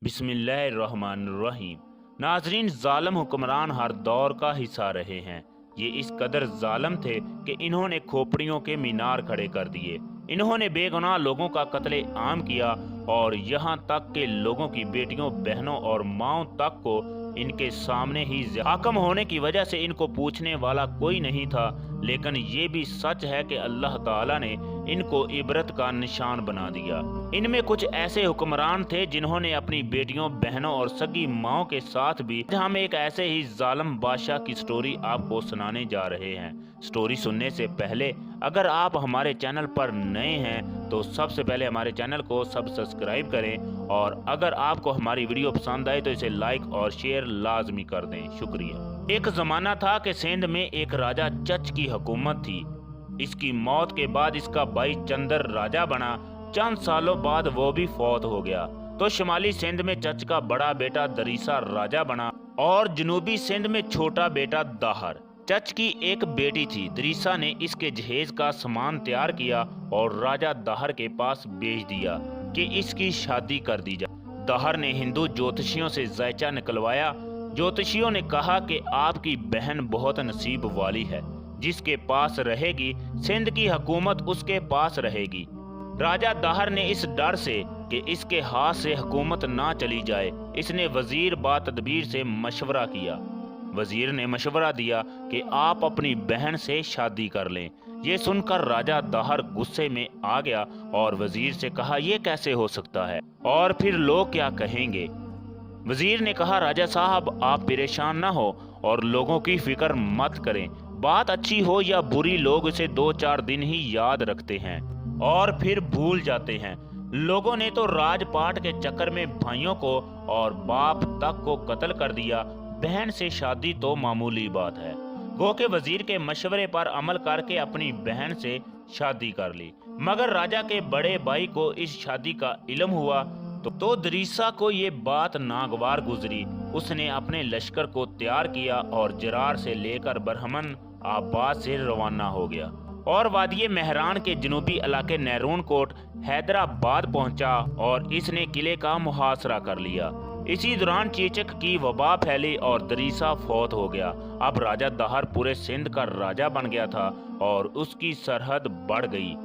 बिस्मिल्लाहिर्रहमानिर्रहीम। नाजरीन, जालिम हुक्मरान हर दौर का हिस्सा रहे हैं। ये इस कदर जालिम थे कि इन्होंने खोपड़ियों के मीनार खड़े कर दिए। इन्होंने बेगुनाह लोगों का कत्ले आम किया और यहाँ तक के लोगों की बेटियों, बहनों और माओं तक को इनके सामने ही हाकम होने की वजह से इनको पूछने वाला कोई नहीं था। लेकिन ये भी सच है कि अल्लाह ताला ने इनको इबरत का निशान बना दिया। इनमें कुछ ऐसे हुक्मरान थे जिन्होंने अपनी बेटियों, बहनों और सगी माओं के साथ भी। हम एक ऐसे ही जालिम बादशाह की स्टोरी आपको सुनाने जा रहे हैं। स्टोरी सुनने से पहले अगर आप हमारे चैनल पर नए हैं तो सबसे पहले हमारे चैनल को सब्सक्राइब करें, और अगर आपको हमारी वीडियो पसंद आए तो इसे लाइक और शेयर लाजमी कर दें। शुक्रिया। एक जमाना था कि सिंध में एक राजा चच की हुकूमत थी। इसकी मौत के बाद इसका भाई चंदर राजा बना। चंद सालों बाद वो भी फौत हो गया तो शुमाली सिंध में चच का बड़ा बेटा दरीसा राजा बना और जनूबी सिंध में छोटा बेटा दाहर। चच की एक बेटी थी। दरीसा ने इसके जहेज का सामान तैयार किया और राजा दाहर के पास भेज दिया कि इसकी शादी कर दी जाए। दाहर ने हिंदू ज्योतिषियों से जायचा निकलवाया। ज्योतिषियों ने कहा कि आपकी बहन बहुत नसीब वाली है, जिसके पास रहेगी सिंध की हुकूमत उसके पास रहेगी। राजा दाहर ने इस डर से कि इसके हाथ से हुकूमत ना चली जाए, इसने वजीर बा तदबीर से मशवरा किया। वजीर ने मशवरा दिया कि आप अपनी बहन से शादी कर लें। ये सुनकर राजा दाहर गुस्से में आ गया और वजीर से कहा, यह कैसे हो सकता है और फिर लोग क्या कहेंगे। वजीर ने कहा, राजा साहब आप परेशान ना हो और लोगों की फिक्र मत करें। बात अच्छी हो या बुरी, लोग इसे 2-4 दिन ही याद रखते हैं और फिर भूल जाते हैं। लोगों ने तो राजपाट के चक्कर में भाइयों को और बाप तक को कत्ल कर दिया। बहन से शादी तो मामूली बात है। गो के वजीर के मशवरे पर अमल करके अपनी बहन से शादी कर ली। मगर राजा के बड़े भाई को इस शादी का इल्म हुआ तो दरीसा को ये बात नागवार गुजरी। उसने अपने लश्कर को तैयार किया और जरार से लेकर बरहमन आबाद से रवाना हो गया और वादिये मेहरान के जनूबी इलाके नैरून कोट हैदराबाद पहुंचा और इसने किले का मुहासरा कर लिया। इसी दौरान चेचक की वबा फैली और दरीसा फौत हो गया। अब राजा दाहर पूरे सिंध का राजा बन गया था और उसकी सरहद बढ़ गई।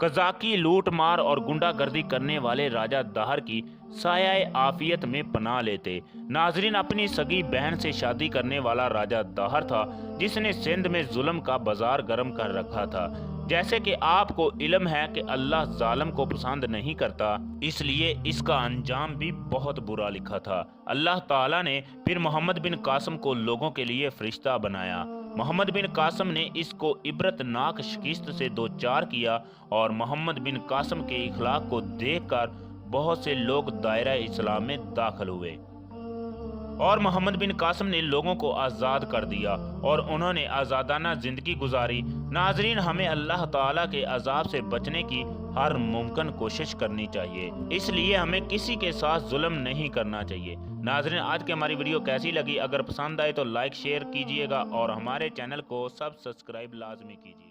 कजाकी, लूट मार और गुंडागर्दी करने वाले राजा दाहर की साया आफियत में पनाह लेते। नाजरीन, अपनी सगी बहन से शादी करने वाला राजा दाहर था जिसने सिंध में जुल्म का बाजार गर्म कर रखा था। जैसे कि आपको इल्म है कि अल्लाह जालिम को पसंद नहीं करता, इसलिए इसका अंजाम भी बहुत बुरा लिखा था। अल्लाह ताला ने फिर मोहम्मद बिन कासिम को लोगों के लिए फरिश्ता बनाया। मोहम्मद बिन कासिम ने इसको इबरतनाक शिकस्त से दो चार किया और मोहम्मद बिन कासिम के इखलाक को देखकर बहुत से लोग दायरा इस्लाम में दाखिल हुए और मोहम्मद बिन कासिम ने लोगों को आज़ाद कर दिया और उन्होंने आज़ादाना ज़िंदगी गुजारी। नाजरीन, हमें अल्लाह ताला के अजाब से बचने की हर मुमकिन कोशिश करनी चाहिए, इसलिए हमें किसी के साथ जुल्म नहीं करना चाहिए। नाजरीन, आज की हमारी वीडियो कैसी लगी? अगर पसंद आए तो लाइक शेयर कीजिएगा और हमारे चैनल को सब्सक्राइब लाजमी कीजिए।